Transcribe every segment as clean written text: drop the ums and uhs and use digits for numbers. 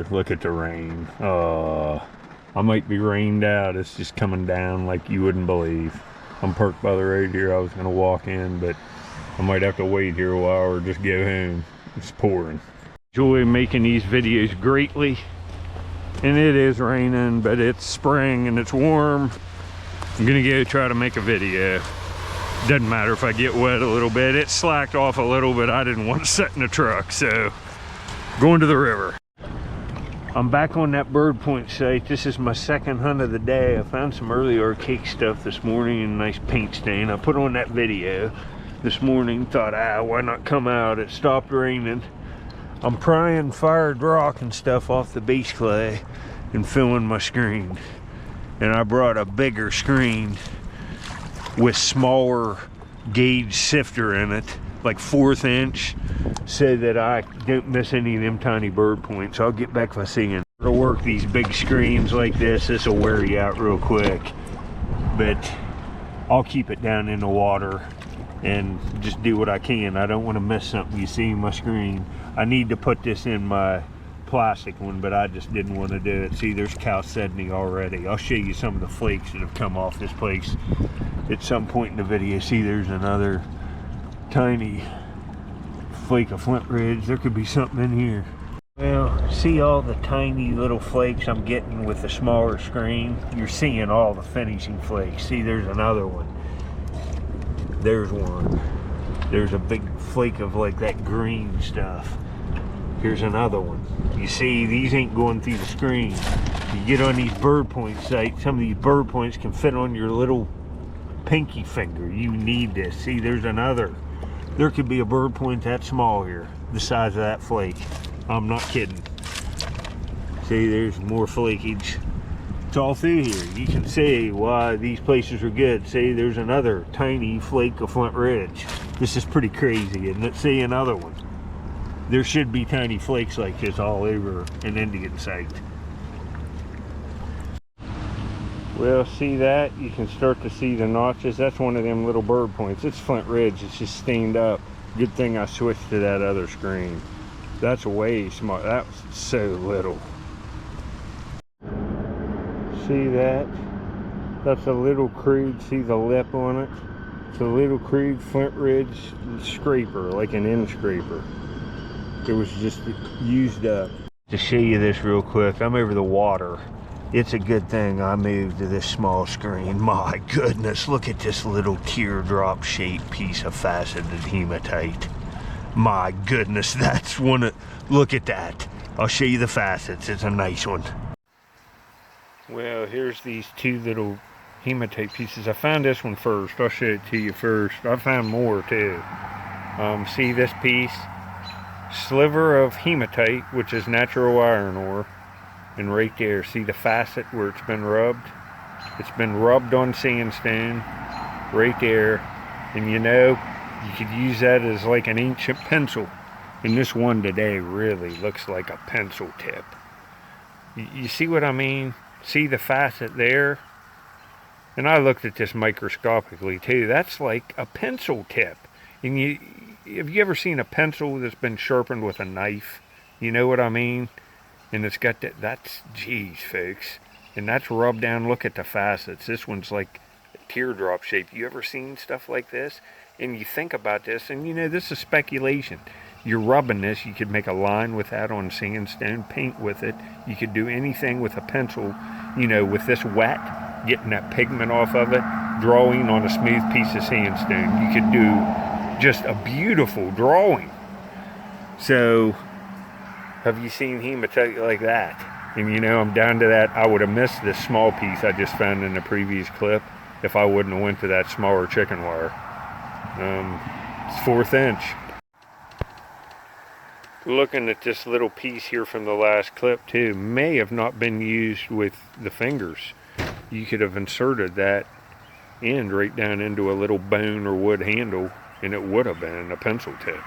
Look at the rain. I might be rained out. It's just coming down like you wouldn't believe. I'm parked by the road here. I was gonna walk in, but I might have to wait here a while or just go home. It's pouring. Enjoy making these videos greatly. And it is raining, but it's spring and it's warm. I'm gonna go try to make a video. Doesn't matter if I get wet a little bit. It slacked off a little bit. I didn't want to sit in the truck, so going to the river. I'm back on that bird point site. This is my second hunt of the day. I found some early archaic stuff this morning and a nice paint stain. I put on that video this morning, thought, why not come out? It stopped raining. I'm prying fired rock and stuff off the base clay and filling my screen. And I brought a bigger screen with smaller gauge sifter in it, like 1/4 inch, so that I don't miss any of them tiny bird points. I'll get back if I see them. To work these big screens like this will wear you out real quick, but I'll keep it down in the water and just do what I can. I don't want to miss something. You see my screen. I need to put this in my plastic one, but I just didn't want to do it. See, there's Cousteau already. I'll show you some of the flakes that have come off this place at some point in the video. See, there's another tiny flake of flint ridge. There could be something in here. Well, see all the tiny little flakes I'm getting with the smaller screen? You're seeing all the finishing flakes. See, there's another one. There's one. There's a big flake of like that green stuff. Here's another one. You see, these ain't going through the screen. You get on these bird point sites, some of these bird points can fit on your little pinky finger. You need this. See, there's another. There could be a bird point that small here, the size of that flake. I'm not kidding. See, there's more flakage. It's all through here. You can see why these places are good. See, there's another tiny flake of flint ridge. This is pretty crazy, isn't it? See, another one. There should be tiny flakes like this all over an Indian site. Well, see that? You can start to see the notches. That's one of them little bird points. It's flint ridge. It's just stained up. Good thing I switched to that other screen. That's way smart. That was so little. See that? That's a little crude. See the lip on it? It's a little crude flint ridge scraper, like an end scraper. It was just used up. To show you this real quick, I'm over the water. It's a good thing I moved to this small screen. My goodness, look at this little teardrop shaped piece of faceted hematite. My goodness, that's one of, look at that. I'll show you the facets, it's a nice one. Well, here's these two little hematite pieces. I found this one first. I'll show it to you first. I found more too. See this piece? Sliver of hematite, which is natural iron ore. And right there, see the facet where it's been rubbed? It's been rubbed on sandstone right there. And you know, you could use that as like an ancient pencil. And this one today really looks like a pencil tip. You see what I mean? See the facet there? And I looked at this microscopically too. That's like a pencil tip. And have you ever seen a pencil that's been sharpened with a knife? You know what I mean? And it's got that's, geez, folks. And that's rubbed down. Look at the facets. This one's like a teardrop shape. You ever seen stuff like this? And you think about this, and you know, this is speculation. You're rubbing this. You could make a line with that on sandstone, paint with it. You could do anything with a pencil, you know, with this wet, getting that pigment off of it, drawing on a smooth piece of sandstone. You could do just a beautiful drawing. So, have you seen hematite like that? And you know, I'm down to that. I would have missed this small piece I just found in the previous clip if I wouldn't have went to that smaller chicken wire. It's 1/4 inch. Looking at this little piece here from the last clip too, may have not been used with the fingers. You could have inserted that end right down into a little bone or wood handle, and it would have been a pencil tip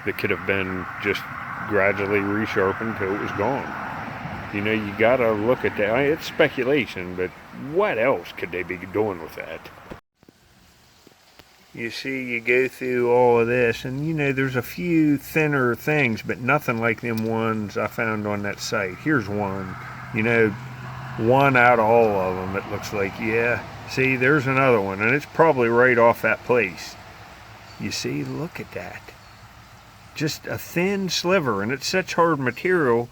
that could have been just gradually resharpened till it was gone. You know, you gotta look at that. It's speculation, but what else could they be doing with that? You see, you go through all of this, and you know, there's a few thinner things, but nothing like them ones I found on that site. Here's one, you know, one out of all of them, it looks like. Yeah, see, there's another one, and it's probably right off that place. You see, look at that. Just a thin sliver, and it's such hard material.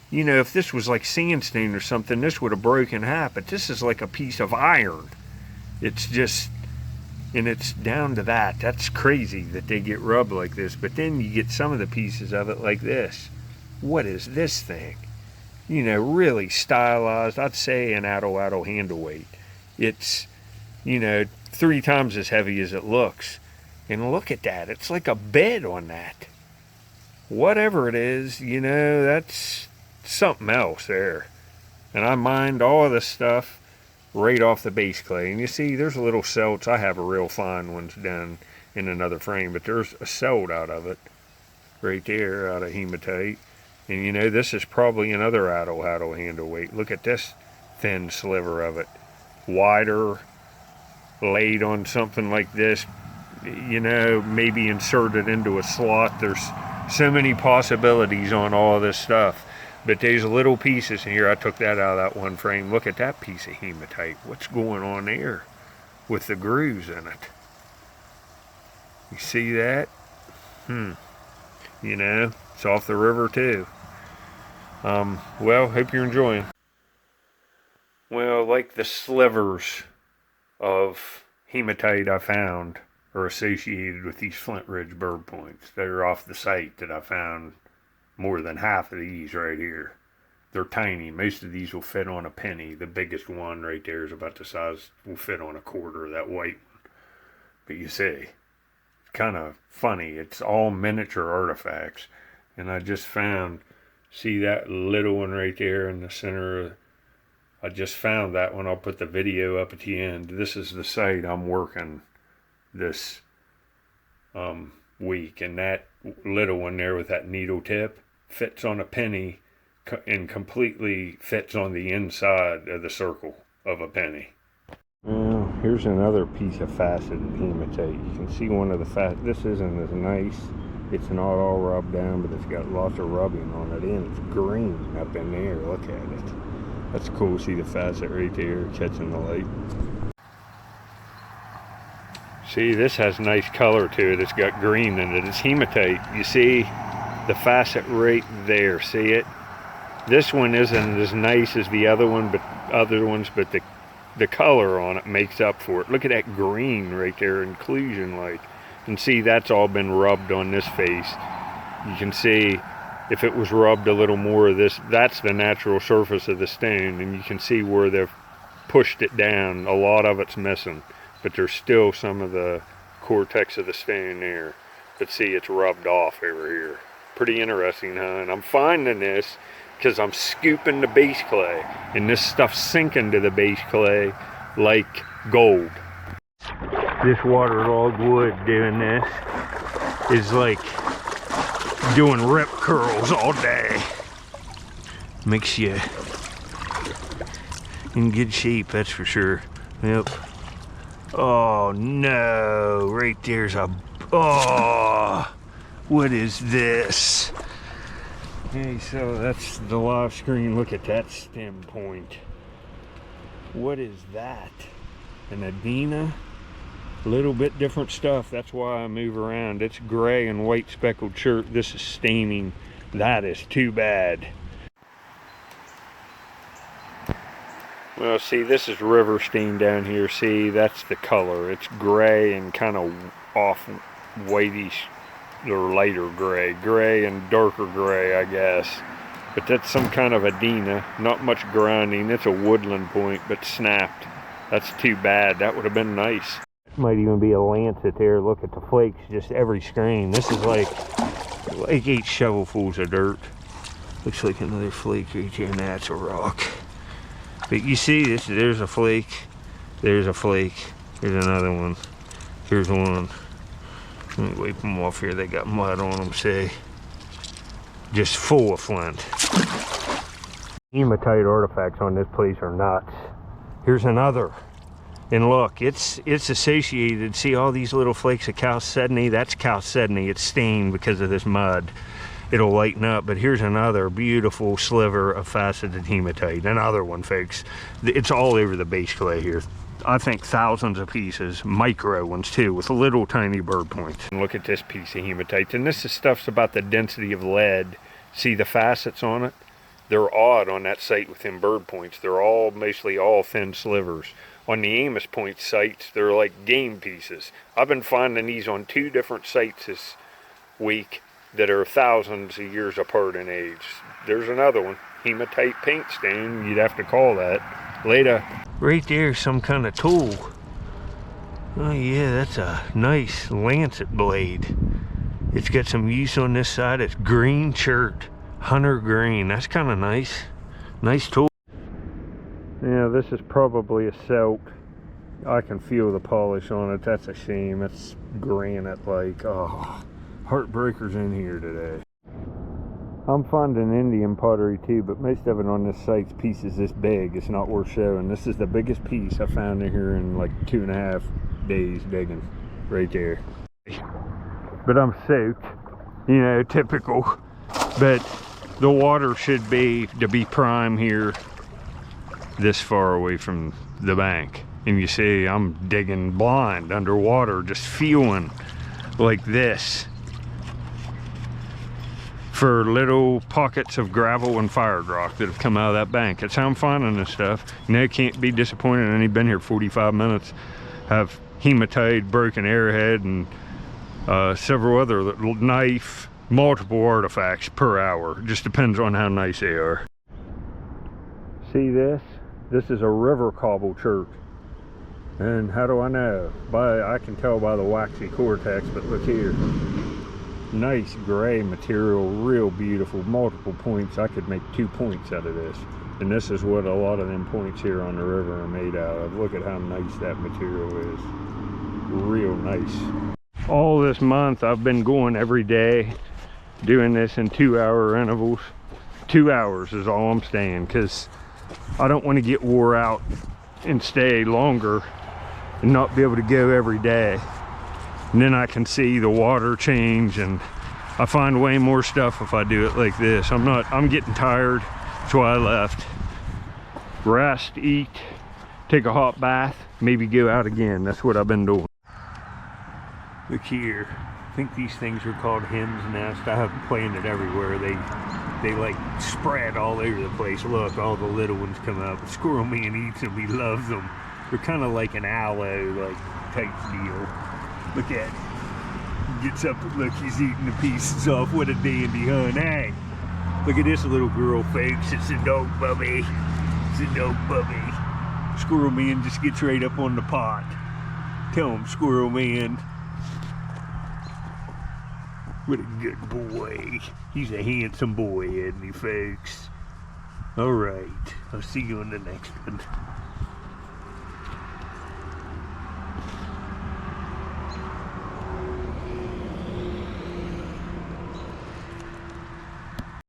You know, if this was like sandstone or something, this would have broken half, but this is like a piece of iron. It's just, and it's down to that. That's crazy that they get rubbed like this, but then you get some of the pieces of it like this. What is this thing? You know, really stylized. I'd say an Arrowhead handle weight. It's, you know, 3 times as heavy as it looks. And look at that. It's like a bed on that. Whatever it is, you know, that's something else there. And I mined all of this stuff right off the base clay. And you see, there's a little celts. I have a real fine ones done in another frame, but there's a celt out of it right there, out of hematite. And you know, this is probably another Arrowhead handle weight. Look at this thin sliver of it. Wider, laid on something like this, you know, maybe inserted into a slot. There's so many possibilities on all of this stuff. But there's little pieces in here. I took that out of that one frame. Look at that piece of hematite. What's going on there with the grooves in it? You see that? You know, it's off the river too. Well, hope you're enjoying. Well, like the slivers of hematite I found are associated with these Flint Ridge bird points. They're off the site that I found more than half of these right here. They're tiny. Most of these will fit on a penny. The biggest one right there is about the size, will fit on a quarter, that white one. But you see, it's kind of funny. It's all miniature artifacts. And I just found, see that little one right there in the center? I just found that one. I'll put the video up at the end. This is the site I'm working this week. And that little one there with that needle tip fits on a penny and completely fits on the inside of the circle of a penny. Well, here's another piece of faceted hematite. You can see one of the this isn't as nice. It's not all rubbed down, but it's got lots of rubbing on it, and it's green up in there. Look at it. That's cool. See the facet right there catching the light. See, this has nice color to it. It's got green in it. It's hematite. You see the facet right there. See it? This one isn't as nice as the other one, but the color on it makes up for it. Look at that green right there, inclusion like. And see, that's all been rubbed on this face. You can see if it was rubbed a little more of this, that's the natural surface of the stone, and you can see where they've pushed it down. A lot of it's missing, but there's still some of the cortex of the stone there. But see, it's rubbed off over here. Pretty interesting, huh? And I'm finding this because I'm scooping the base clay, and this stuff's sinking to the base clay like gold. This waterlogged wood doing this is like doing rip curls all day. Makes you in good shape, that's for sure. Yep. Oh no, right there's a, oh, what is this? Okay, so that's the live screen. Look at that stem point. What is that? An Adena? A little bit different stuff. That's why I move around. It's gray and white speckled chert. This is staining. That is too bad. Well, see, this is river stain down here. See, that's the color. It's gray and kind of off whitish or lighter gray. Gray and darker gray, I guess. But that's some kind of Adena. Not much grinding. It's a woodland point, but snapped. That's too bad. That would have been nice. Might even be a lancet there. Look at the flakes, just every screen. This is like 8 shovelfuls of dirt. Looks like another flake right here, and that's a rock. But you see this, there's a flake, there's a flake, there's another one, here's one. Let me wipe them off here, they got mud on them, see? Just full of flint. Hematite artifacts on this place are nuts. Here's another. And look, it's associated. See all these little flakes of chalcedony? That's chalcedony. It's stained because of this mud. It'll lighten up. But here's another beautiful sliver of faceted hematite. Another one, folks. It's all over the base clay here. I think thousands of pieces, micro ones too, with little tiny bird points. And look at this piece of hematite. And this is stuff's about the density of lead. See the facets on it? They're odd on that site with them bird points. They're all mostly all thin slivers. On the Amos Point sites, they're like game pieces. I've been finding these on 2 different sites this week that are thousands of years apart in age. There's another one, hematite paint stain, you'd have to call that. Later. Right there, some kind of tool. Oh yeah, that's a nice lancet blade. It's got some use on this side. It's green chert, hunter green. That's kind of nice. Nice tool. Yeah, this is probably a silk. I can feel the polish on it. That's a shame. It's granite like. Oh, heartbreakers in here today. I'm finding Indian pottery too, but most of it on this site's pieces this big. It's not worth showing. This is the biggest piece I found in here in like 2.5 days digging. Right there. But I'm soaked. You know, typical. But the water should be to be prime here this far away from the bank. And you see I'm digging blind underwater, just feeling like this for little pockets of gravel and fired rock that have come out of that bank. That's how I'm finding this stuff. You know, can't be disappointed. And he's been here 45 minutes. Have hematite, broken arrowhead, and several other little knife, multiple artifacts per hour. Just depends on how nice they are. See this? This is a river cobble chert. And how do I know? I can tell by the waxy cortex, but look here. Nice gray material, real beautiful, multiple points. I could make 2 points out of this. And this is what a lot of them points here on the river are made out of. Look at how nice that material is. Real nice. All this month I've been going every day, doing this in 2-hour intervals. 2 hours is all I'm staying, because I don't want to get wore out and stay longer and not be able to go every day. And then I can see the water change, and I find way more stuff if I do it like this. I'm getting tired. That's why I left. Rest, eat, take a hot bath, maybe go out again. That's what I've been doing. Look here. I think these things are called hen's nest. I have planted everywhere. They like spread all over the place. Look, all the little ones come up. Squirrel man eats them. He loves them. They're kind of like an aloe like type deal. Look at it. Gets up, look, he's eating the pieces off. What a dandy, huh? Hey, look at this little girl, folks. It's a dog bubby. It's a dog bubby. Squirrel man just gets right up on the pot. Tell him, Squirrel man. What a good boy. He's a handsome boy, isn't he, folks? All right. I'll see you on the next one.